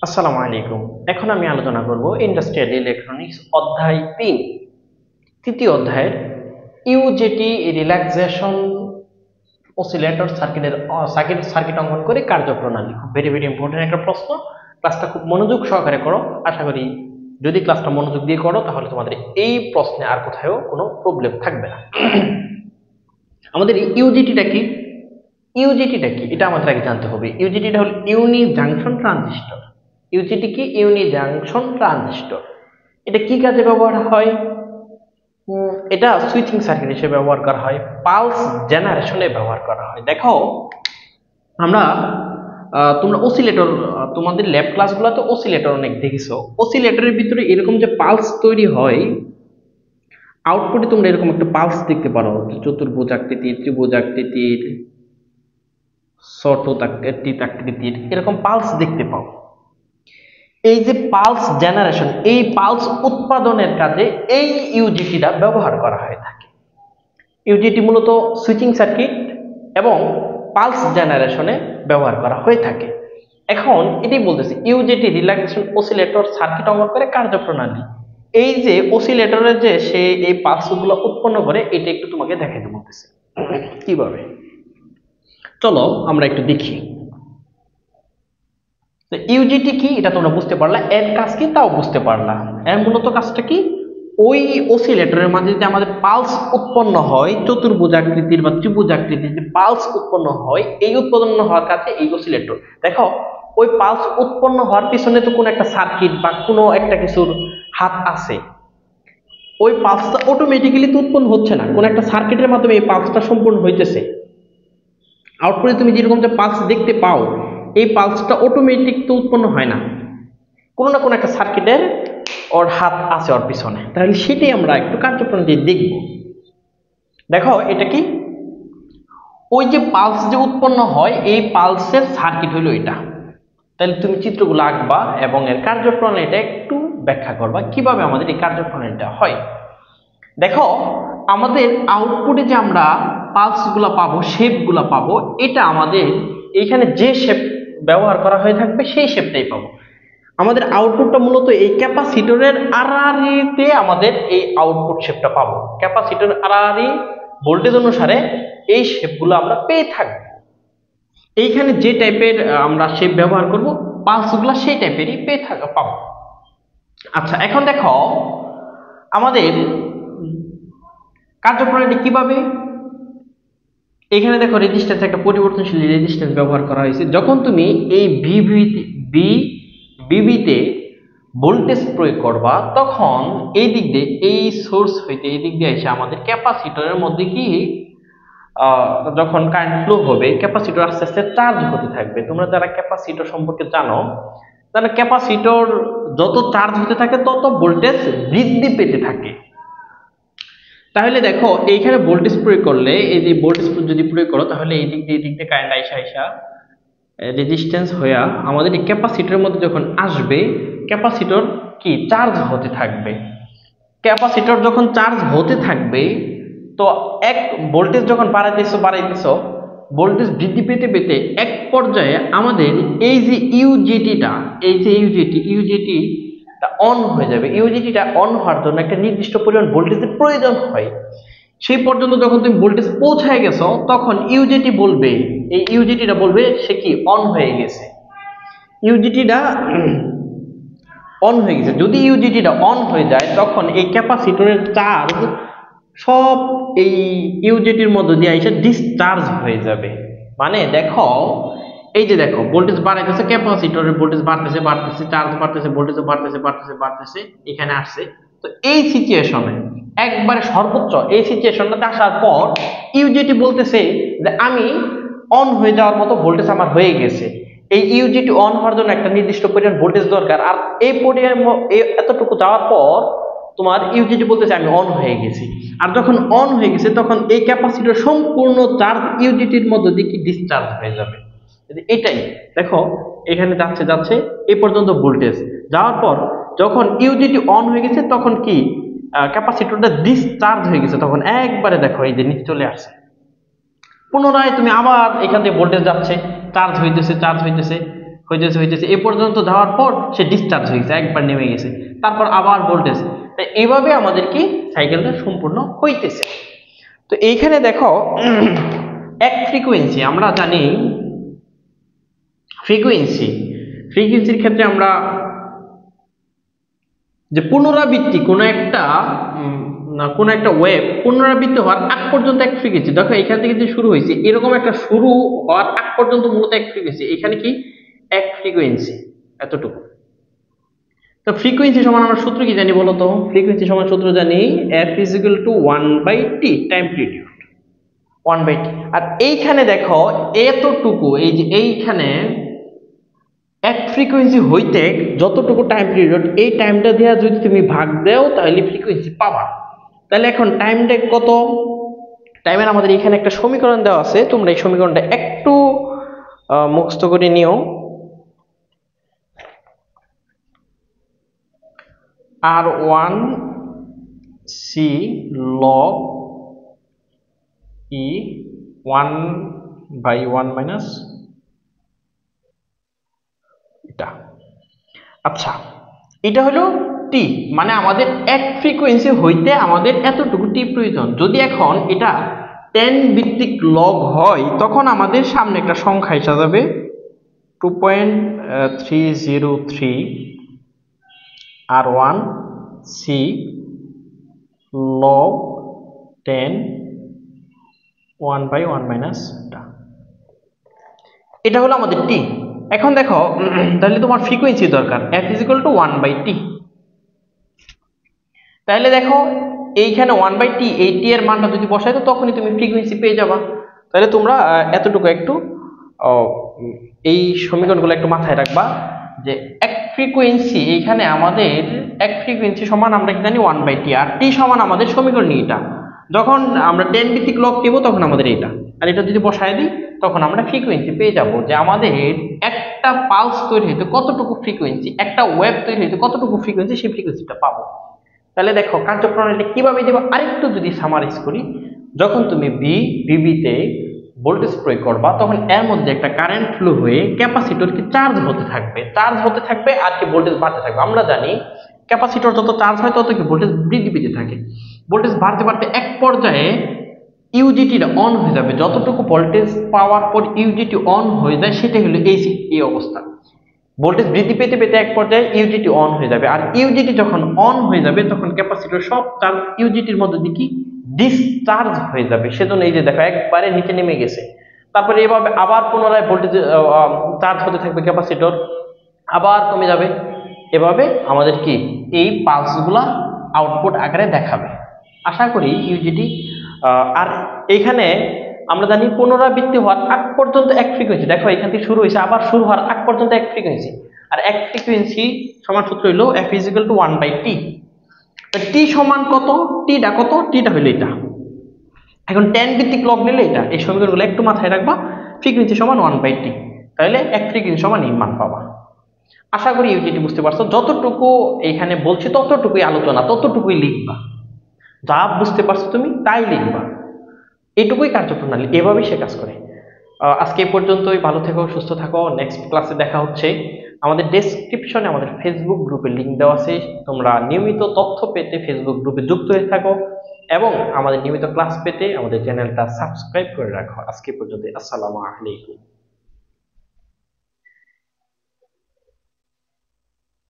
আসসালামু আলাইকুম। এখন আমি আলোচনা করব ইন্ডাস্ট্রিয়াল ইলেকট্রনিক্স অধ্যায় 3, তৃতীয় অধ্যায়ের ইউজেটি রিল্যাক্সেশন অসিলেটর সার্কিট অঙ্কন করে কার্যপ্রণালী। খুব ভেরি ভেরি ইম্পর্টেন্ট একটা প্রশ্ন। ক্লাসটা খুব মনোযোগ সহকারে করো। আশা করি যদি ক্লাসটা মনোযোগ দিয়ে করো তাহলে তোমাদের এই প্রশ্নে আর কোথাও কোনো প্রবলেম থাকবে না। আমাদের ইউজেটিটা কি? ইউজেটিটা কি এটা আমাদের আগে জানতে হবে। ইউজেটিটা হলো ইউনি জাংশন ট্রানজিস্টর। ইউজেটি কি? ইউনি জাংশন ট্রানজিস্টর। এটা কি কাজে ব্যবহার হয়? এটা সুইচিং সার্কিট হিসেবে ব্যবহার করা হয়, পালস জেনারেশনে ব্যবহার করা হয়। দেখো আমরা তোমরা অসিলেটর, তোমাদের ল্যাব ক্লাসগুলোতে অসিলেটর অনেক দেখেছো। অসিলেটরের ভিতরে এরকম যে পালস তৈরি হয়, আউটপুটে তোমরা এরকম একটা পালস দেখতে পারো, চতুর্ভুজ আকৃতির, ত্রিভুজ আকৃতির, শর্ট আকৃতির এরকম পালস দেখতে পাও। এই যে পালস জেনারেশন, এই পালস উৎপাদনের কাজে এই ইউজিটিটা ব্যবহার করা হয়ে থাকে। ইউজিটি মূলত সুইচিং সার্কিট এবং পালস জেনারেশনে ব্যবহার করা হয়ে থাকে। এখন এটাই বলতেছি, ইউজিটি রিল্যাক্সেশন অসিলেটর সার্কিট অঙ্কন করে কার্যপ্রণালী। এই যে অসিলেটরের যে সে এই পালসগুলো উৎপন্ন করে, এটা একটু তোমাকে দেখাইতে বলতেছি কিভাবে। চলো আমরা একটু দেখি। ইউজিটি কি এটা তোমরা বুঝতে পারলা, এর কাজ কি তাও বুঝতে পারলা। এর মূলত কাজটা কি? ওই অসিলেটরের মাঝে যে আমাদের পালস উৎপন্ন হয়, চতুর্ভুজ আকৃতির বা ত্রিভুজ আকৃতির যে পালস উৎপন্ন হয়, এই উৎপন্ন হওয়ার কাছে এই অসিলেটর। দেখো ওই পালস উৎপন্ন হওয়ার পিছনে তো কোনো একটা সার্কিট বা কোনো একটা কিছুর হাত আছে। ওই পালসটা অটোমেটিক্যালি তো উৎপন্ন হচ্ছে না, কোনো একটা সার্কিটের মাধ্যমে এই পালসটা সম্পূর্ণ হইতেছে। আউটপুটে তুমি যেরকম যে পালস দেখতে পাও, এই পালসটা অটোমেটিক তো উৎপন্ন হয় না, কোনো না কোনো একটা সার্কিটের ওর হাত আছে ওর পিছনে। তাহলে সেটাই আমরা একটু কার্যপ্রণালী দেখব। দেখো এটা কি, ওই যে পালস যে উৎপন্ন হয়, এই পালসের সার্কিট হলো এটা। তাহলে তুমি চিত্রগুলো আঁকবা এবং এর কার্যপ্রণালীটা একটু ব্যাখ্যা করবা কিভাবে আমাদের এই কার্যপ্রণালীটা হয়। দেখো আমাদের আউটপুটে যে আমরা পালসগুলো পাবো, শেপগুলো পাবো, এটা আমাদের এইখানে যে শেপ ব্যবহার করা হয়ে থাকবে সেই শেপটাই পাবো। আমাদের আউটপুটটা মূলত এই ক্যাপাসিটরের আরআরইতে আমাদের এই আউটপুট শেপটা পাবো। ক্যাপাসিটর আরআরই ভোল্টেজ অনুসারে এই শেপগুলো আমরা পেয়ে থাকবো। এইখানে যে টাইপের আমরা শেপ ব্যবহার করব, পালসগুলো সেই টাইপেরই পাবো। আচ্ছা এখন দেখো আমাদের কার্যপ্রণালী কিভাবে। এখানে দেখো রেজিস্ট্যান্স, একটা পরিবর্তনশীল রেজিস্ট্যান্স ব্যবহার করা হয়েছে। যখন তুমি এই বিবিতে ভোল্টেজ প্রয়োগ করবা, তখন এই দিক দিয়ে, এই সোর্স হইতে এই দিক দিয়ে এসে আমাদের ক্যাপাসিটরের মধ্যে কি যখন কারেন্ট ফ্লো হবে, ক্যাপাসিটর আস্তে আস্তে চার্জ হতে থাকবে। তোমরা যারা ক্যাপাসিটর সম্পর্কে জানো, তাহলে ক্যাপাসিটর যত চার্জ হতে থাকে তত ভোল্টেজ বৃদ্ধি পেতে থাকে। তাহলে দেখো এইখানে ভোল্টেজ প্রয়োগ করলে, এই যে ভোল্টেজ যদি প্রয়োগ করো, তাহলে এই দিক দিয়ে কারেন্ট আইসা রেজিস্ট্যান্স হইয়া আমাদের এই ক্যাপাসিটরের মধ্যে যখন আসবে, ক্যাপাসিটর কি চার্জ হতে থাকবে। ক্যাপাসিটর যখন চার্জ হতে থাকবে, তো এক ভোল্টেজ যখন বাড়াইতেছো, ভোল্টেজ বৃদ্ধি পেতে পেতে এক পর্যায়ে আমাদের এই যে ইউজেটিটা, এই যে ইউজেটি অন হয়ে যাবে। ইউজেটিটা অন হওয়ার জন্য একটা নির্দিষ্ট পরিমাণ ভোল্টেজের প্রয়োজন হয়। সেই পর্যন্ত যখন তুমি ভোল্টেজ পৌঁছায় গেছো, তখন ইউজেটি বলবে, এই ইউজেটিটা বলবে সে কি অন হয়ে গেছে। ইউজেটিটা অন হয়ে গেছে। যদি ইউজেটিটা অন হয়ে যায়, তখন এই ক্যাপাসিটরের চার্জ সব এই ইউজেটির মধ্যে দিয়ে এসে ডিসচার্জ হয়ে যাবে। মানে দেখো এই যে দেখো ভোল্টেজ বাড়াইতেছে, ক্যাপাসিটরের ভোল্টেজ বাড়তেছে, চার্জ বাড়তেছে, ভোল্টেজও বাড়তেছে, এখানে আসছে। তো এই সিচুয়েশনে একবারে সর্বোচ্চ এই সিচুয়েশনটাতে আসার পর ইউজেটি বলতেছে যে আমি অন হয়ে যাওয়ার মতো ভোল্টেজ আমার হয়ে গেছে। এই ইউজেটি অন হওয়ার জন্য একটা নির্দিষ্ট পরিমাণ ভোল্টেজ দরকার, আর এই এতটুকু যাওয়ার পর তোমার ইউজেটি বলতেছে আমি অন হয়ে গেছি। আর যখন অন হয়ে গেছে, তখন এই ক্যাপাসিটর সম্পূর্ণ চার্জ ইউজেটির মধ্যে দিয়ে ডিসচার্জ হয়ে যাবে। এটাই দেখো এখানে যাচ্ছে এই পর্যন্ত ভোল্টেজ যাওয়ার পর যখন ইউজেটি অন হয়ে গেছে, তখন কি ক্যাপাসিটরটা ডিসচার্জ হয়ে গেছে, তখন একবারে দেখো এই যে নিচে চলে আসছে। পুনরায় তুমি আবার এখান থেকে ভোল্টেজ যাচ্ছে, চার্জ হইতেছে, হইতেছে এ পর্যন্ত যাওয়ার পর সে ডিসচার্জ হয়েছে, একবার নেমে গেছে, তারপর আবার ভোল্টেজ। এইভাবে আমাদের কি সাইকেলটা সম্পূর্ণ হইতেছে। তো এইখানে দেখো এক ফ্রিকোয়েন্সি, আমরা জানি ফ্রিকোয়েন্সির ক্ষেত্রে আমরা যে পুনরাবৃত্তি কোনো একটা ওয়েভ পুনরাবৃত্তি হওয়ার আগ পর্যন্ত এক ফ্রিকোয়েন্সি, দেখো এখান থেকে যে শুরু হয়েছে এরকম একটা শুরু হওয়ার আগ পর্যন্ত মূলত এক ফ্রিকোয়েন্সি, এখানে কি এক ফ্রিকোয়েন্সি এতটুকু। তো ফ্রিকোয়েন্সি সমান আমরা সূত্র কি জানি বলো তো? ফ্রিকোয়েন্সি সমান সূত্র জানি f = 1/t time period, 1/t। আর এইখানে দেখো এতটুকু, এই যে এইখানে এক ফ্রিকোয়েন্সি হইতে যতটুকু টাইম পিরিয়ড, এই টাইমটা দিয়ে যদি তুমি ভাগ দাও তাহলে ফ্রিকোয়েন্সি পাবা। তাহলে এখন টাইমটা কত? টাইমের আমাদের এখানে একটা সমীকরণ দেওয়া আছে, তোমরা এই সমীকরণটা একটু মুখস্থ করে নিও। R1C log E 1/1 মাইনাস এটা। আচ্ছা, এটা হলো টি, মানে আমাদের এক ফ্রিকোয়েন্সি হইতে আমাদের এতটুকু টি প্রয়োজন। যদি এখন এটা 10 ভিত্তিক লগ হয় তখন আমাদের সামনে একটা সংখ্যা এসে যাবে 2.303 R1C log 10 1/1 মাইনাস এটা হলো আমাদের টি। এখন দেখো তাহলে তোমার ফ্রিকোয়েন্সি দরকার f = 1/t। তাহলে দেখো এইখানে 1/t, এই টি এর মানটা যদি বসাই তো তখনই তুমি ফ্রিকোয়েন্সি পেয়ে যাবা। তাহলে তোমরা এতটুকু একটু এই সমীকরণগুলো একটু মাথায় রাখবা যে এক ফ্রিকোয়েন্সি, এইখানে আমাদের এক ফ্রিকোয়েন্সি সমান আমরা কি জানি 1/t, আর টি সমান আমাদের সমীকরণ এটা। যখন আমরা 10 ভিত্তিক লগ দিব তখন আমাদের এটা, আর এটা যদি বসায় দিই তখন আমরা ফ্রিকোয়েন্সি পেয়ে যাব যে আমাদের একটা পালস তৈরি হইতে কতটুকু ফ্রিকোয়েন্সি, একটা ওয়েভ তৈরি হইতে কতটুকু ফ্রিকোয়েন্সি, সেই ফ্রিকোয়েন্সিটা পাবো। তাহলে দেখো কার্যপ্রণালী কিভাবে দেবো আরেকটু যদি সামারাইজ করি। যখন তুমি ভিবিতে ভোল্টেজ প্রয়োগ করবা তখন এর মধ্যে একটা কারেন্ট ফ্লো হয়ে ক্যাপাসিটর কি চার্জ হতে থাকবে আর কি ভোল্টেজ বাড়তে থাকবে। আমরা জানি ক্যাপাসিটর যত চার্জ হয় তত কি ভোল্টেজ বৃদ্ধি পেতে থাকে। ভোল্টেজ বাড়তে বাড়তে এক পর্যায়ে ইউজিটিটা অন হয়ে যাবে। যতটুকু ভোল্টেজ পাওয়ার পর ইউজিটি অন হয়ে যায় সেটা হলো এই অবস্থা। ভোল্টেজ বৃদ্ধি পেতে পেতে এক পর্যায়ে ইউজিটি অন হয়ে যাবে, আর ইউজিটি যখন অন হয়ে যাবে তখন ক্যাপাসিটর সব চার্জ ইউজিটির মধ্যে দিয়ে কি ডিসচার্জ হয়ে যাবে। সেজন্য এই যে দেখো একবারে নিচে নেমে গেছে। তারপরে এভাবে আবার পুনরায় ভোল্টেজ চার্জ হতে থাকবে, ক্যাপাসিটর আবার কমে যাবে। এভাবে আমাদের কি এই পালসগুলা আউটপুট আকারে দেখাবে। আশা করি ইউজিটি। আর এইখানে আমরা জানি পুনরাবৃত্তি হওয়ার আগ পর্যন্ত এক ফ্রিকোয়েন্সি, দেখো এখান থেকে শুরু হয়েছে আবার শুরু হওয়ার আগ পর্যন্ত এক ফ্রিকোয়েন্সি, আর এক ফ্রিকোয়েন্সি সমান সূত্র হইল f = 1/t। টি সমান কত? টিটা কত? টিটা হইলো এটা। এখন 10 ভিত্তিক লগ নিলে এটা, এই সমীকরণগুলো একটু মাথায় রাখবা। ফ্রিকোয়েন্সি সমান 1/t, তাহলে এক ফ্রিকোয়েন্সি সমান এই মান পাবা। আশা করি ইউজিটি বুঝতে পারছো। যতটুকু এখানে বলছি ততটুকুই আলোচনা, ততটুকুই লিখবা। যা বুঝতে পারছো তুমি তাই লিখবা। এটুকুই কার্যপ্রণালী, এভাবেই সে কাজ করে। আজকে এই পর্যন্তই। ভালো থেকো, সুস্থ থাকো। নেক্সট ক্লাসে দেখা হচ্ছে। আমাদের ডেসক্রিপশনে আমাদের ফেসবুক গ্রুপের লিঙ্ক দেওয়া আছে, তোমরা নিয়মিত তথ্য পেতে ফেসবুক গ্রুপে যুক্ত হয়ে থাকো এবং আমাদের নিয়মিত ক্লাস পেতে আমাদের চ্যানেলটা সাবস্ক্রাইব করে রাখো। আজকে পর্যন্ত, আসসালামু আলাইকুম।